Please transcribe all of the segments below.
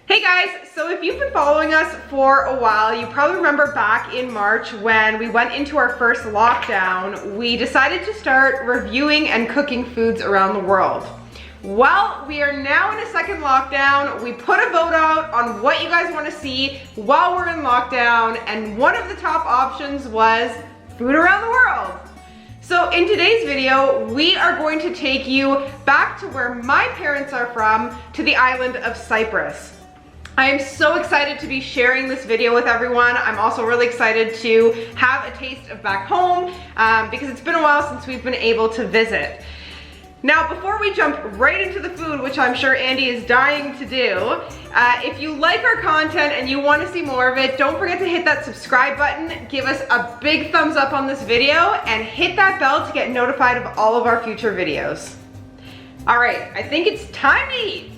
Hey guys, so if you've been following us for a while, you probably remember back in March when we went into our first lockdown, we decided to start reviewing and cooking foods around the world. Well, we are now in a second lockdown. We put a vote out on what you guys want to see while we're in lockdown, and one of the top options was food around the world. So in today's video, we are going to take you back to where my parents are from, to the island of Cyprus. I am so excited to be sharing this video with everyone. I'm also really excited to have a taste of back home because it's been a while since we've been able to visit. Now, before we jump right into the food, which I'm sure Andy is dying to do, if you like our content and you want to see more of it, don't forget to hit that subscribe button, give us a big thumbs up on this video, and hit that bell to get notified of all of our future videos. All right, I think it's time to eat.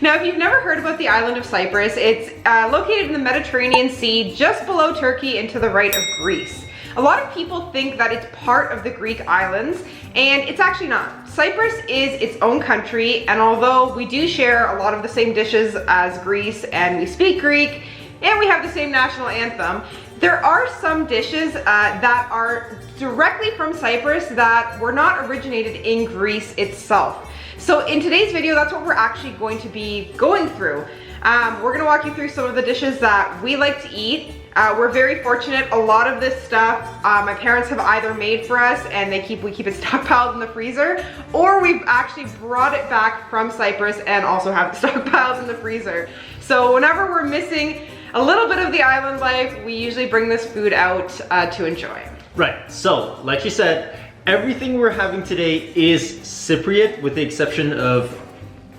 Now, if you've never heard about the island of Cyprus, it's located in the Mediterranean Sea, just below Turkey and to the right of Greece. A lot of people think that it's part of the Greek islands, and it's actually not. Cyprus is its own country, and although we do share a lot of the same dishes as Greece, and we speak Greek, and we have the same national anthem, there are some dishes that are directly from Cyprus that were not originated in Greece itself. So in today's video, that's what we're actually going to be going through. We're gonna walk you through some of the dishes that we like to eat. We're very fortunate. A lot of this stuff my parents have either made for us and we keep it stockpiled in the freezer, or we've actually brought it back from Cyprus and also have it stockpiled in the freezer. So whenever we're missing a little bit of the island life, we usually bring this food out to enjoy. Right, so like you said, everything we're having today is Cypriot with the exception of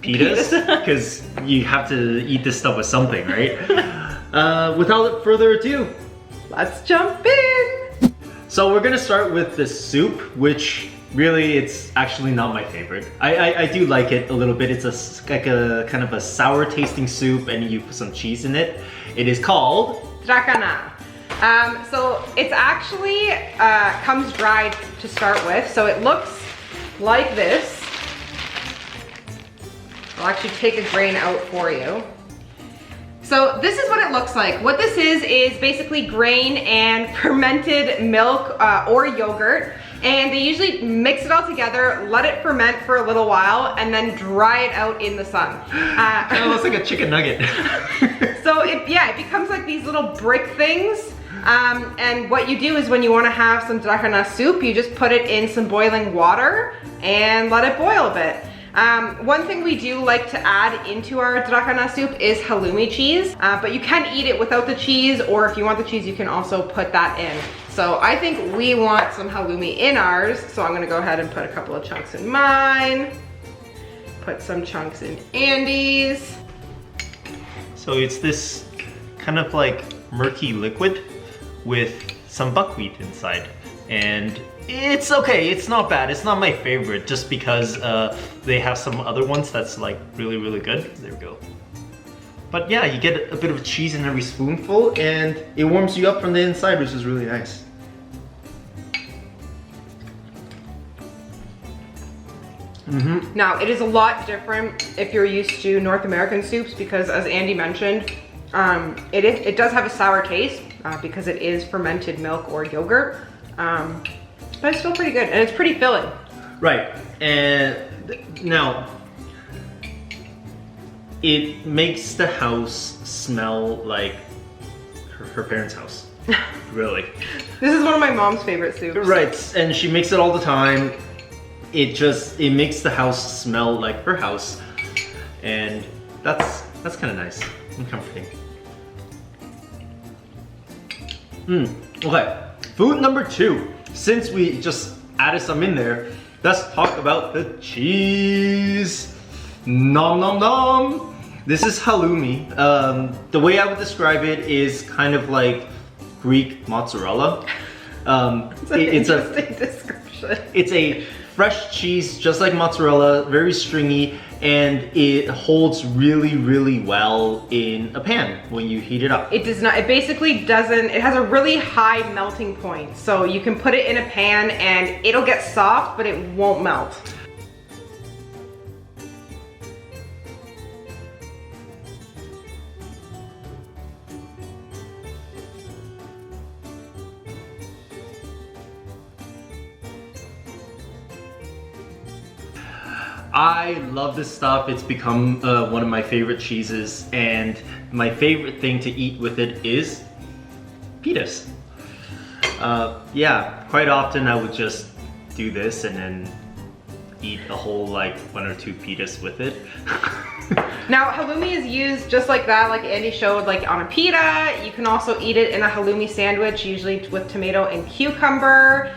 pitas, because you have to eat this stuff with something, right? Without further ado, let's jump in. So we're gonna start with the soup, which really it's actually not my favorite. I do like it a little bit. It's like a kind of a sour tasting soup, and you put some cheese in it. It is called Trahanas. So it's actually comes dried to start with, so it looks like this. I'll actually take a grain out for you. So this is what it looks like. What this is basically grain and fermented milk or yogurt, and they usually mix it all together, let it ferment for a little while, and then dry it out in the sun. Kind of looks like a chicken nugget. So it becomes like these little brick things. And what you do is when you want to have some Trahanas soup, you just put it in some boiling water and let it boil a bit. One thing we do like to add into our Trahanas soup is Halloumi cheese, but you can eat it without the cheese, or if you want the cheese, you can also put that in. So I think we want some halloumi in ours, so I'm gonna go ahead and put a couple of chunks in mine, put some chunks in Andy's. So it's this kind of like murky liquid with some buckwheat inside, and it's okay, it's not bad, it's not my favorite just because they have some other ones that's like really good. There we go. But yeah, you get a bit of cheese in every spoonful and it warms you up from the inside, which is really nice. Now, it is a lot different if you're used to North American soups because, as Andy mentioned, it does have a sour taste because it is fermented milk or yogurt, but it's still pretty good and it's pretty filling. Right, and now it makes the house smell like her parents' house. Really. This is one of my mom's favorite soups. Right, and she makes it all the time. It makes the house smell like her house, and that's kind of nice and comforting. Okay, food number 2. Since we just added some in there, let's talk about the cheese. Nom nom nom. This is halloumi. The way I would describe it is kind of like Greek mozzarella. It's an interesting description. It's a fresh cheese, just like mozzarella, very stringy, and it holds really well in a pan when you heat it up. It does not, it basically doesn't, it has a really high melting point. So you can put it in a pan and it'll get soft, but it won't melt. I love this stuff. It's become one of my favorite cheeses, and my favorite thing to eat with it is pitas. Yeah, quite often I would just do this and then eat a whole like 1 or 2 pitas with it. Now, halloumi is used just like that, like Andy showed, like on a pita. You can also eat it in a halloumi sandwich, usually with tomato and cucumber.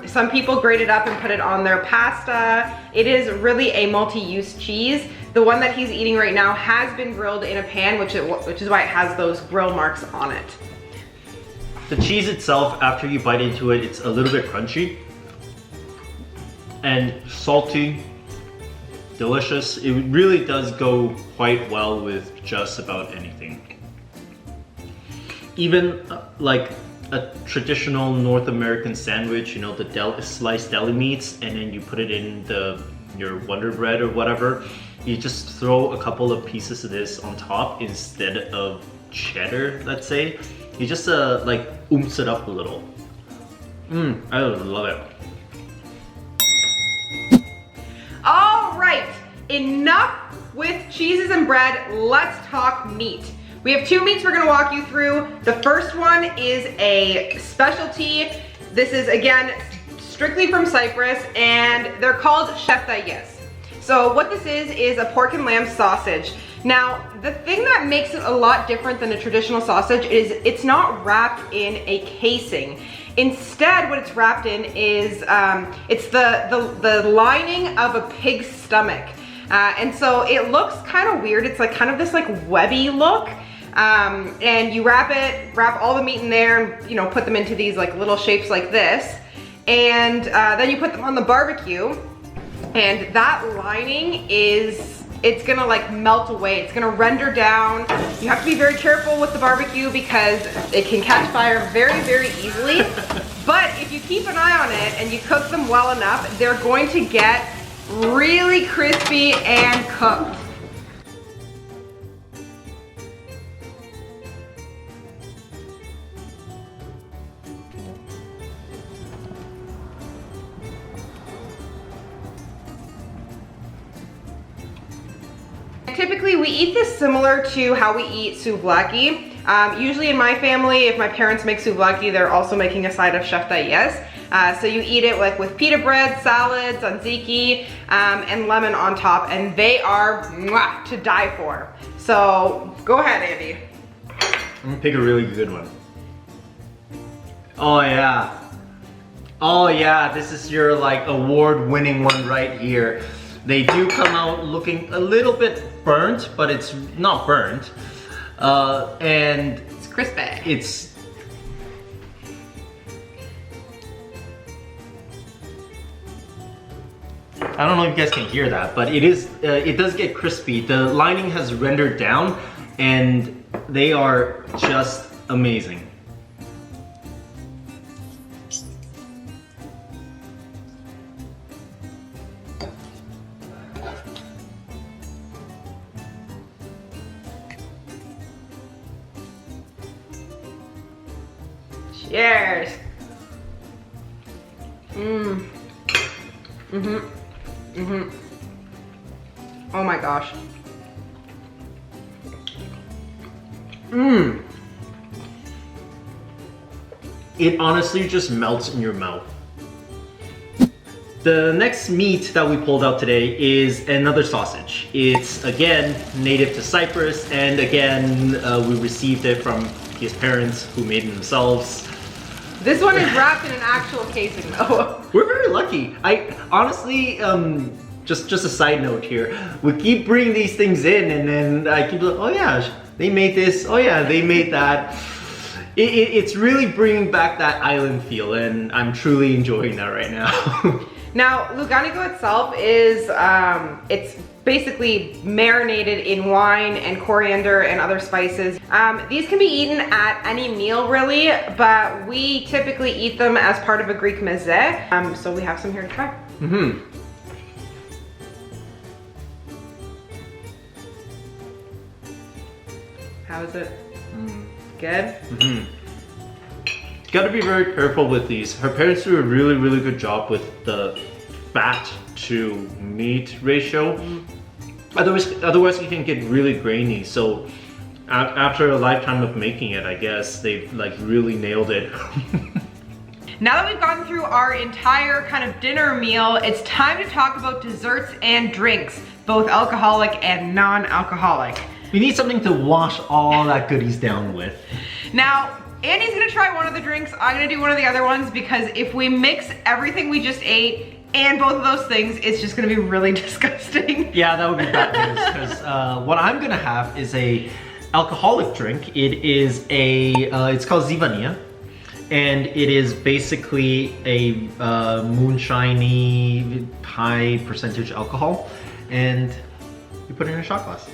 Some people grate it up and put it on their pasta. It is really a multi-use cheese. The one that he's eating right now has been grilled in a pan, which is why it has those grill marks on it. The cheese itself, after you bite into it, it's a little bit crunchy and salty, delicious. It really does go quite well with just about anything. Even like a traditional North American sandwich, you know, the sliced deli meats, and then you put it in your Wonder Bread or whatever. You just throw a couple of pieces of this on top instead of cheddar, let's say. You just like oomph it up a little. I love it. All right, enough with cheeses and bread. Let's talk meat. We have 2 meats we're gonna walk you through. The first one is a specialty. This is, again, strictly from Cyprus, and they're called Sheftalia. So what this is a pork and lamb sausage. Now, the thing that makes it a lot different than a traditional sausage is it's not wrapped in a casing. Instead, what it's wrapped in is, it's the lining of a pig's stomach. And so it looks kind of weird. It's like kind of this like webby look. And you wrap all the meat in there and, you know, put them into these like little shapes like this. And then you put them on the barbecue, and that lining it's gonna like melt away. It's gonna render down. You have to be very careful with the barbecue because it can catch fire very, very easily. But if you keep an eye on it and you cook them well enough, they're going to get really crispy and cooked. Typically, we eat this similar to how we eat souvlaki. Usually in my family, if my parents make souvlaki, they're also making a side of Sheftalia. So you eat it like with pita bread, salads, tzatziki, and lemon on top, and they are mwah, to die for. So go ahead, Andy. I'm gonna pick a really good one. Oh yeah. Oh yeah, this is your like award-winning one right here. They do come out looking a little bit burnt, but it's not burnt. And it's crispy. It's I don't know if you guys can hear that, but it does get crispy. The lining has rendered down, and they are just amazing. Cheers. Oh my gosh. It honestly just melts in your mouth. The next meat that we pulled out today is another sausage. It's again native to Cyprus, and again we received it from his parents who made it themselves. This one is wrapped in an actual casing though. We're very lucky. I honestly, just a side note here, we keep bringing these things in, and then I keep like, oh yeah, they made this, oh yeah, they made that. It's really bringing back that island feel, and I'm truly enjoying that right now. Now, Loukaniko itself is, it's basically marinated in wine and coriander and other spices. These can be eaten at any meal really, but we typically eat them as part of a Greek meze. So we have some here to try. How is it? Good? Gotta be very careful with these. Her parents do a really, really good job with the fat to meat ratio. Otherwise it can get really grainy. So after a lifetime of making it, I guess they've like really nailed it. Now that we've gone through our entire kind of dinner meal, it's time to talk about desserts and drinks, both alcoholic and non-alcoholic. We need something to wash all that goodies down with. Now, Andy's gonna try one of the drinks, I'm gonna do one of the other ones, because if we mix everything we just ate and both of those things, it's just gonna be really disgusting. Yeah, that would be bad news, because what I'm gonna have is a alcoholic drink. It is it's called Zivania, and it is basically a moonshiny, high percentage alcohol, and you put it in a shot glass.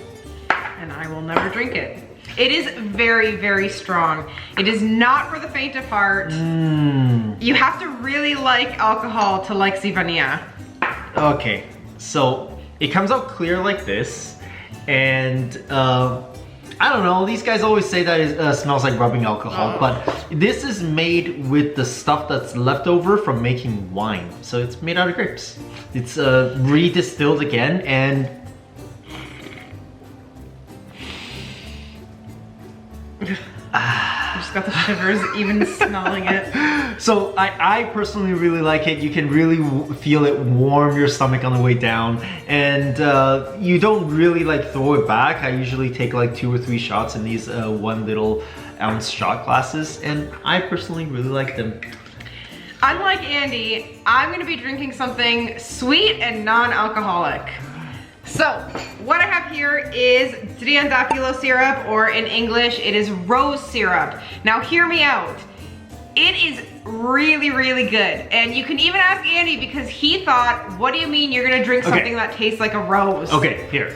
And I will never drink it. It is very, very strong. It is not for the faint of heart. You have to really like alcohol to like Zivania. Okay, so it comes out clear like this, and I don't know, these guys always say that it smells like rubbing alcohol, but this is made with the stuff that's left over from making wine. So it's made out of grapes. It's redistilled again, and I just got the shivers even smelling it. So I personally really like it. You can really feel it warm your stomach on the way down, and you don't really like throw it back. I usually take like 2 or 3 shots in these 1 little ounce shot glasses, and I personally really like them. Unlike Andy, I'm gonna be drinking something sweet and non-alcoholic. So, what I have here is Triantafilo syrup, or in English, it is rose syrup. Now hear me out. It is really, really good. And you can even ask Andy, because he thought, what do you mean you're gonna drink something that tastes like a rose? Okay, here.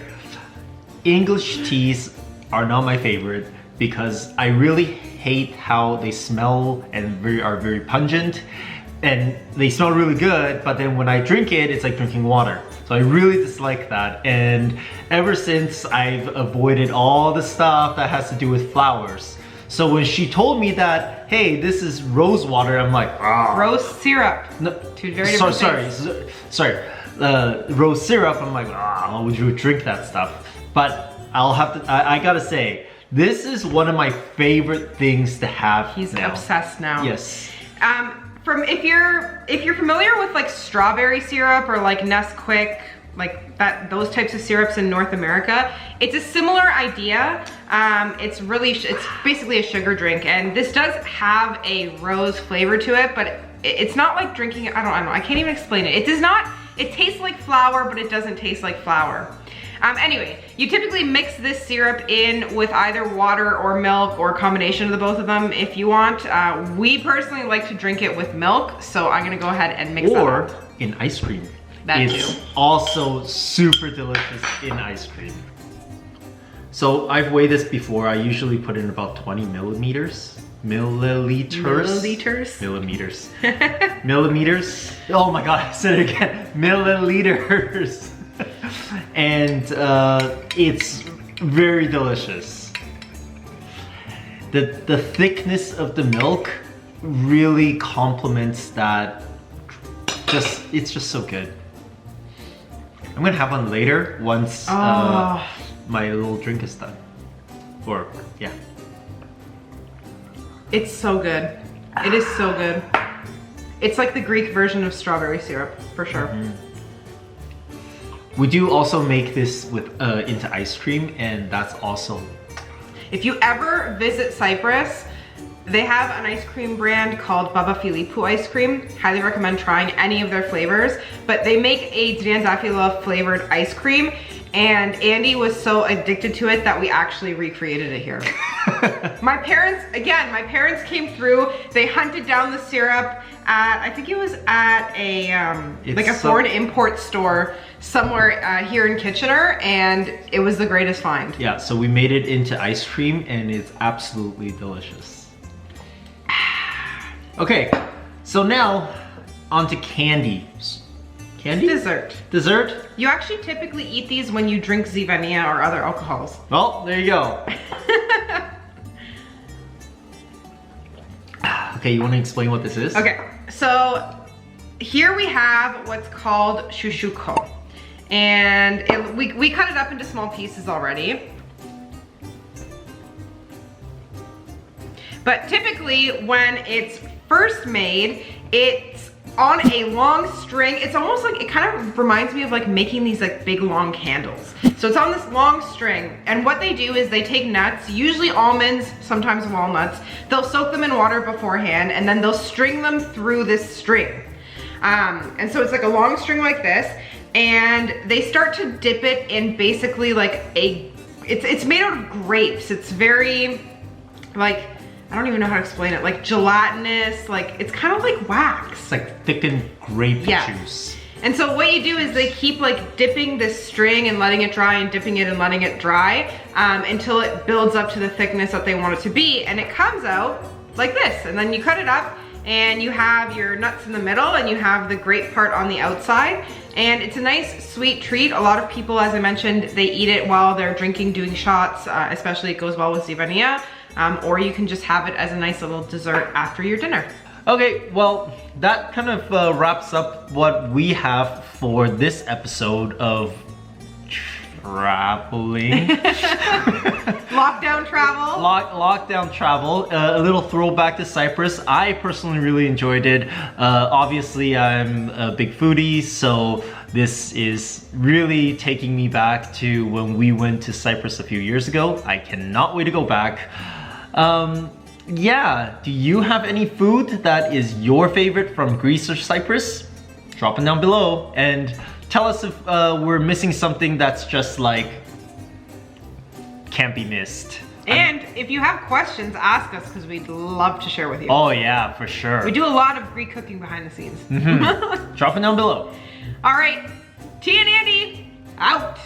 English teas are not my favorite because I really hate how they smell and are very pungent. And they smell really good, but then when I drink it, it's like drinking water. So I really dislike that. And ever since, I've avoided all the stuff that has to do with flowers. So when she told me that, hey, this is rose water, I'm like, ah. Rose syrup. No, two very different things. Sorry. Rose syrup, I'm like, ah, why would you drink that stuff? But I'll have to, I gotta say, this is one of my favorite things to have. He's now. obsessed now. Yes. If you're familiar with like strawberry syrup or like Nesquik, like those types of syrups in North America, it's a similar idea. It's basically a sugar drink, and this does have a rose flavor to it, but it's not like drinking, I don't know, I can't even explain it. It tastes like flour, but it doesn't taste like flour. Anyway, you typically mix this syrup in with either water or milk, or a combination of the both of them if you want. We personally like to drink it with milk, so I'm gonna go ahead and mix that up. Or in ice cream. It's also super delicious in ice cream. So I've weighed this before. I usually put in about 20 milliliters. Millimeters. Oh my god, I said it again. Milliliters. And it's very delicious. The thickness of the milk really complements that. It's just so good. I'm gonna have one later once my little drink is done. Or yeah. It's so good. It is so good. It's like the Greek version of strawberry syrup, for sure. Mm-hmm. We do also make this with into ice cream, and that's also. If you ever visit Cyprus, they have an ice cream brand called Baba Filipou ice cream. Highly recommend trying any of their flavors, but they make a Triantafilo flavored ice cream, and Andy was so addicted to it that we actually recreated it here. My parents came through, they hunted down the syrup at, I think it was at a foreign import store somewhere here in Kitchener, and it was the greatest find. Yeah, so we made it into ice cream, and it's absolutely delicious. Okay, so now on to candy. Candy? Dessert. Dessert? You actually typically eat these when you drink Zivania or other alcohols. Well, there you go. Okay, you want to explain what this is? Okay, so here we have what's called Shoushoukos. And we cut it up into small pieces already. But typically when it's first made, it's on a long string. It's almost like, it kind of reminds me of like making these like big long candles. So it's on this long string, and what they do is they take nuts, usually almonds, sometimes walnuts. They'll soak them in water beforehand, and then they'll string them through this string. And so it's like a long string like this, and they start to dip it in basically like it's made out of grapes. It's very like, I don't even know how to explain it, like gelatinous, like it's kind of like wax. It's like thickened grape juice. And so what you do is they keep like dipping this string and letting it dry and dipping it and letting it dry until it builds up to the thickness that they want it to be, and it comes out like this. And then you cut it up and you have your nuts in the middle and you have the grape part on the outside. And it's a nice sweet treat. A lot of people, as I mentioned, they eat it while they're drinking, doing shots, especially it goes well with Zivania. Or you can just have it as a nice little dessert after your dinner. Okay, well, that kind of wraps up what we have for this episode of traveling. Lockdown travel. Lockdown travel. A little throwback to Cyprus. I personally really enjoyed it. Obviously, I'm a big foodie, so this is really taking me back to when we went to Cyprus a few years ago. I cannot wait to go back. Yeah, do you have any food that is your favorite from Greece or Cyprus? Drop it down below and tell us if we're missing something that's just like can't be missed. And if you have questions, ask us, because we'd love to share with you. Oh yeah, for sure. We do a lot of Greek cooking behind the scenes. Drop it down below. All right, Tia and Andy, out.